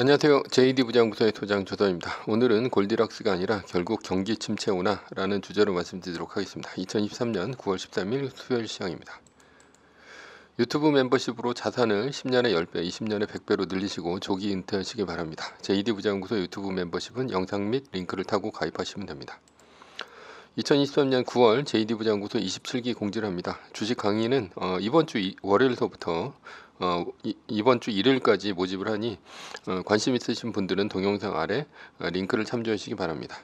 안녕하세요. JD부장부서의 소장 조선입니다. 오늘은 골디락스가 아니라 결국 경기 침체 오나 라는 주제로 말씀드리도록 하겠습니다. 2023년 9월 13일 수요일 시황입니다. 유튜브 멤버십으로 자산을 10년에 10배, 20년에 100배로 늘리시고 조기 은퇴하시기 바랍니다. JD부장부서 유튜브 멤버십은 영상 및 링크를 타고 가입하시면 됩니다. 2023년 9월 JD부장부서 27기 공지를 합니다. 주식 강의는 이번 주 월요일서부터 이번 주 일요일까지 모집을 하니 관심 있으신 분들은 동영상 아래 링크를 참조하시기 바랍니다.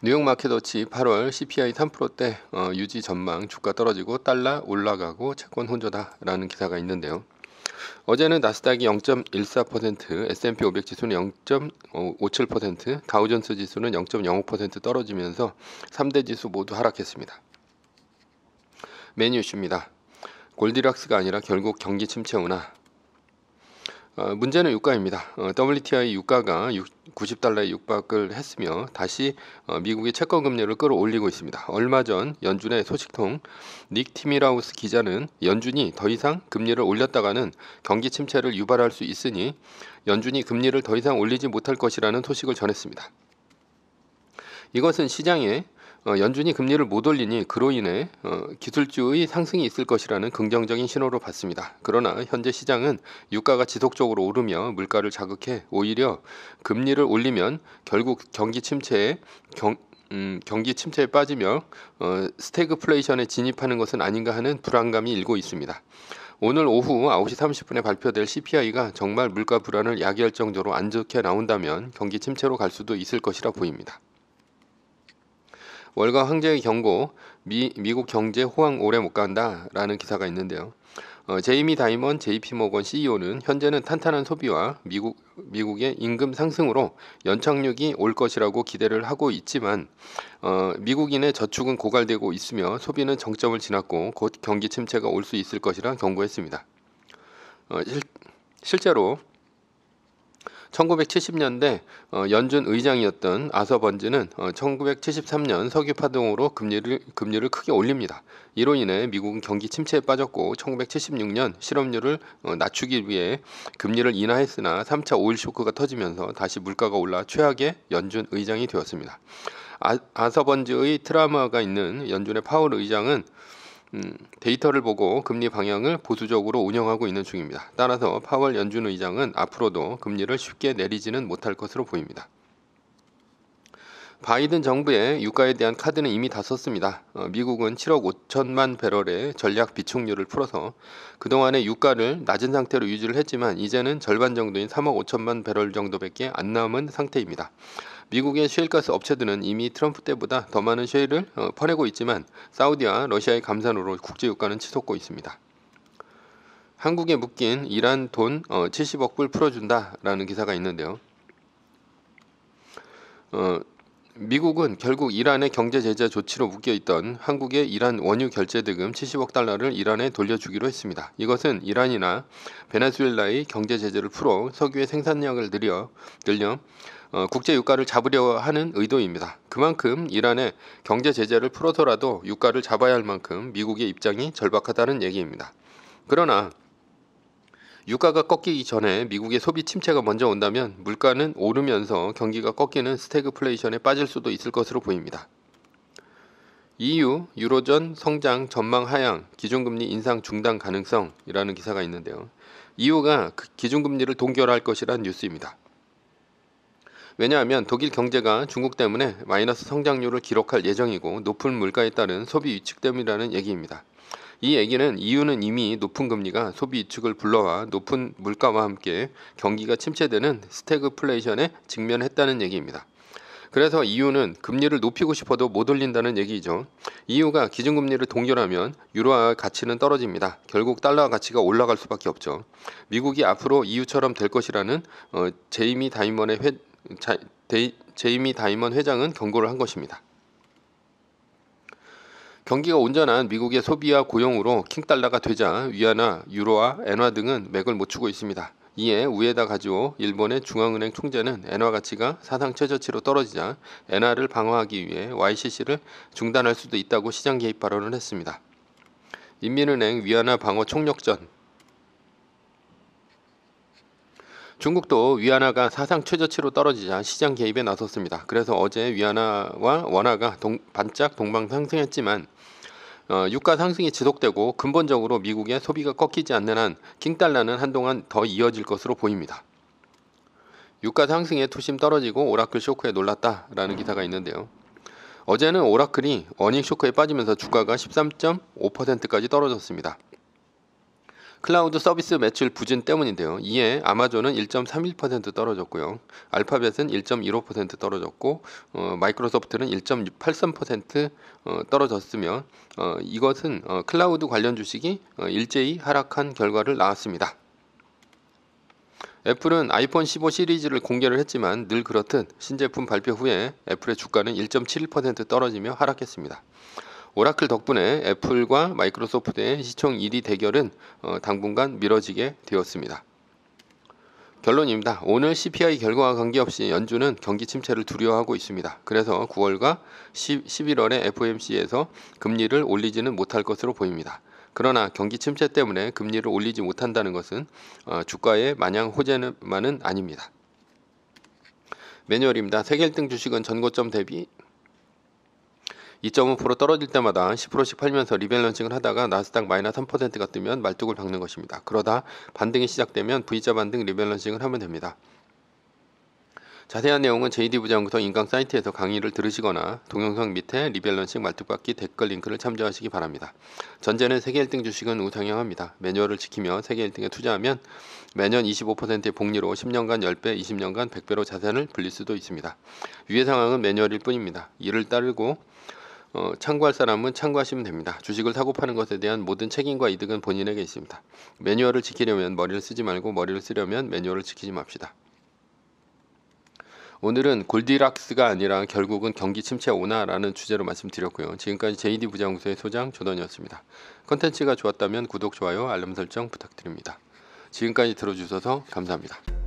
뉴욕 마켓워치 8월 CPI 3%대 유지 전망, 주가 떨어지고 달러 올라가고 채권 혼조다라는 기사가 있는데요. 어제는 나스닥이 0.14%, S&P 500 지수는 0.57%, 다우존스 지수는 0.05% 떨어지면서 3대 지수 모두 하락했습니다. 메뉴 이슈입니다. 골디락스가 아니라 결국 경기 침체 오나. 문제는 유가입니다. WTI 유가가 90달러에 육박을 했으며 다시 미국의 채권 금리를 끌어올리고 있습니다. 얼마 전 연준의 소식통 닉 티미라우스 기자는 연준이 더 이상 금리를 올렸다가는 경기 침체를 유발할 수 있으니 연준이 금리를 더 이상 올리지 못할 것이라는 소식을 전했습니다. 이것은 시장에 연준이 금리를 못 올리니 그로 인해 기술주의 상승이 있을 것이라는 긍정적인 신호로 봤습니다. 그러나 현재 시장은 유가가 지속적으로 오르며 물가를 자극해 오히려 금리를 올리면 결국 경기 침체에 빠지며 스태그플레이션에 진입하는 것은 아닌가 하는 불안감이 일고 있습니다. 오늘 오후 9시 30분에 발표될 CPI가 정말 물가 불안을 야기할 정도로 안 좋게 나온다면 경기 침체로 갈 수도 있을 것이라 보입니다. 월가 황제의 경고, 미국 경제 호황 오래 못 간다라는 기사가 있는데요. 제이미 다이먼 JP모건 CEO는 현재는 탄탄한 소비와 미국의 임금 상승으로 연착륙이 올 것이라고 기대를 하고 있지만 미국인의 저축은 고갈되고 있으며 소비는 정점을 지났고 곧 경기 침체가 올 수 있을 것이라 경고했습니다. 실제로 1970년대 연준 의장이었던 아서 번즈는 1973년 석유 파동으로 금리를 크게 올립니다. 이로 인해 미국은 경기 침체에 빠졌고 1976년 실업률을 낮추기 위해 금리를 인하했으나 3차 오일 쇼크가 터지면서 다시 물가가 올라 최악의 연준 의장이 되었습니다. 아서 번즈의 트라우마가 있는 연준의 파월 의장은 데이터를 보고 금리 방향을 보수적으로 운영하고 있는 중입니다. 따라서 파월 연준 의장은 앞으로도 금리를 쉽게 내리지는 못할 것으로 보입니다. 바이든 정부의 유가에 대한 카드는 이미 다 썼습니다. 미국은 7억 5천만 배럴의 전략 비축률을 풀어서 그동안의 유가를 낮은 상태로 유지를 했지만 이제는 절반 정도인 3억 5천만 배럴 정도밖에 안 남은 상태입니다. 미국의 셰일가스 업체들은 이미 트럼프 때보다 더 많은 셰일을 퍼내고 있지만 사우디와 러시아의 감산으로 국제유가는 치솟고 있습니다. 한국에 묶인 이란 돈 70억 불 풀어준다라는 기사가 있는데요. 미국은 결국 이란의 경제 제재 조치로 묶여있던 한국의 이란 원유 결제 대금 70억 달러를 이란에 돌려주기로 했습니다. 이것은 이란이나 베네수엘라의 경제 제재를 풀어 석유의 생산량을 늘려 국제 유가를 잡으려 하는 의도입니다. 그만큼 이란의 경제 제재를 풀어서라도 유가를 잡아야 할 만큼 미국의 입장이 절박하다는 얘기입니다. 그러나 유가가 꺾이기 전에 미국의 소비 침체가 먼저 온다면 물가는 오르면서 경기가 꺾이는 스태그플레이션에 빠질 수도 있을 것으로 보입니다. EU, 유로존 성장 전망 하향, 기준금리 인상 중단 가능성이라는 기사가 있는데요. EU가 기준금리를 동결할 것이란 뉴스입니다. 왜냐하면 독일 경제가 중국 때문에 마이너스 성장률을 기록할 예정이고 높은 물가에 따른 소비 위축 때문이라는 얘기입니다. 이 얘기는 EU는 이미 높은 금리가 소비 위축을 불러와 높은 물가와 함께 경기가 침체되는 스태그플레이션에 직면했다는 얘기입니다. 그래서 EU는 금리를 높이고 싶어도 못 올린다는 얘기죠. EU가 기준금리를 동결하면 유로화 가치는 떨어집니다. 결국 달러 가치가 올라갈 수밖에 없죠. 미국이 앞으로 EU처럼 될 것이라는 제이미 다이먼 회장은 경고를 한 것입니다. 경기가 온전한 미국의 소비와 고용으로 킹달러가 되자 위안화, 유로화, 엔화 등은 맥을 못 추고 있습니다. 이에 우에다 가지오 일본의 중앙은행 총재는 엔화 가치가 사상 최저치로 떨어지자 엔화를 방어하기 위해 YCC를 중단할 수도 있다고 시장 개입 발언을 했습니다. 인민은행 위안화 방어 총력전 중국도 위안화가 사상 최저치로 떨어지자 시장 개입에 나섰습니다. 그래서 어제 위안화와 원화가 반짝 동방 상승했지만 유가 상승이 지속되고 근본적으로 미국의 소비가 꺾이지 않는 한 킹달러는 한동안 더 이어질 것으로 보입니다. 유가 상승에 투심 떨어지고 오라클 쇼크에 놀랐다라는 기사가 있는데요. 어제는 오라클이 어닝 쇼크에 빠지면서 주가가 13.5%까지 떨어졌습니다. 클라우드 서비스 매출 부진 때문인데요. 이에 아마존은 1.31% 떨어졌고요. 알파벳은 1.15% 떨어졌고 마이크로소프트는 1.83% 떨어졌으며 이것은 클라우드 관련 주식이 일제히 하락한 결과를 낳았습니다. 애플은 아이폰 15 시리즈를 공개를 했지만 늘 그렇듯 신제품 발표 후에 애플의 주가는 1.71% 떨어지며 하락했습니다. 오라클 덕분에 애플과 마이크로소프트의 시총 1위 대결은 당분간 미뤄지게 되었습니다. 결론입니다. 오늘 CPI 결과와 관계없이 연준은 경기 침체를 두려워하고 있습니다. 그래서 9월과 11월에 FOMC에서 금리를 올리지는 못할 것으로 보입니다. 그러나 경기 침체 때문에 금리를 올리지 못한다는 것은 주가에 마냥 호재만은 아닙니다. 매뉴얼입니다. 세계 1등 주식은 전고점 대비 2.5% 떨어질 때마다 10%씩 팔면서 리밸런싱을 하다가 나스닥 마이너스 3%가 뜨면 말뚝을 박는 것입니다. 그러다 반등이 시작되면 V자 반등 리밸런싱을 하면 됩니다. 자세한 내용은 JD 부장구석 인강 사이트에서 강의를 들으시거나 동영상 밑에 리밸런싱 말뚝박기 댓글 링크를 참조하시기 바랍니다. 전제는 세계 1등 주식은 우상향합니다. 매뉴얼을 지키며 세계 1등에 투자하면 매년 25%의 복리로 10년간 10배, 20년간 100배로 자산을 불릴 수도 있습니다. 위의 상황은 매뉴얼일 뿐입니다. 이를 따르고 참고할 사람은 참고하시면 됩니다. 주식을 사고 파는 것에 대한 모든 책임과 이득은 본인에게 있습니다. 매뉴얼을 지키려면 머리를 쓰지 말고 머리를 쓰려면 매뉴얼을 지키지 맙시다. 오늘은 골디락스가 아니라 결국은 경기 침체 오나라는 주제로 말씀드렸고요. 지금까지 JD 부장구소의 소장 조던이었습니다. 컨텐츠가 좋았다면 구독, 좋아요, 알람 설정 부탁드립니다. 지금까지 들어주셔서 감사합니다.